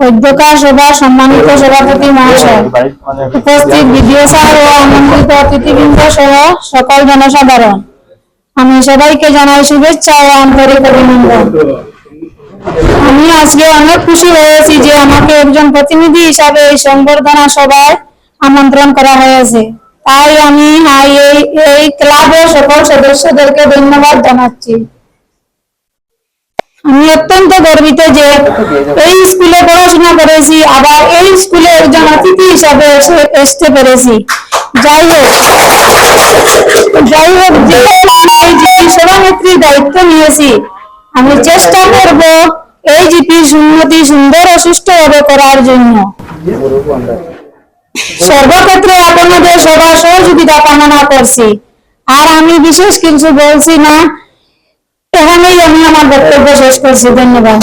অধ্যক্ষা সভা সম্মানিত সভাপতি মহাশয়, উপস্থিত বিডিও স্যার ও আমন্ত্রিত অতিথিবৃন্দ সহ সকল জনসাধারণ, আমি সবাইকে জানাই শুভেচ্ছা ও আন্তরিক অভিনন্দন। আমি আজকে অনেক খুশি হয়েছি যে আমাকে একজন প্রতিনিধি হিসাবে এই সংবর্ধনা সভায় আমন্ত্রণ করা হয়েছে। তাই আমি এই ক্লাবের সকল সদস্যদেরকে ধন্যবাদ জানাচ্ছি। আমি অত্যন্ত গর্বিত যে এই স্কুলে পড়াশোনা করেছি, আবার এই স্কুলে একজন অতিথি হিসাবে আসতে পেরেছি। যাই হোক যে এই জিপি সভানেত্রীর দায়িত্ব নিয়েছি, আমি চেষ্টা করব এই জিপির উন্নতি সুন্দর ও সুষ্ঠুভাবে করার জন্য। সর্বক্ষেত্রে আপনাদের সবার সহযোগিতা কামনা করছি। আর আমি বিশেষ কিছু বলছি না, এখানেই আমি আমার বক্তব্য শেষ করছি। ধন্যবাদ।